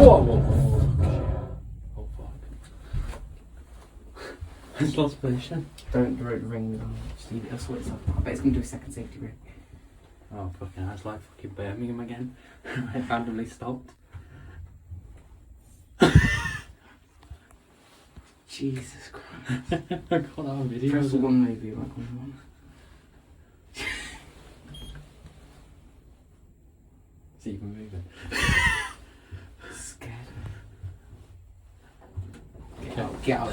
Oh fuck. It's lost position. Don't ring. Just leave it. I'll sort it out. I bet it's going to do a second safety ring. Oh fucking hell, it's like fucking Birmingham again. I randomly stopped. Jesus Christ. I got our video. Press one maybe, like on one. It's even moving. Scared. Get out.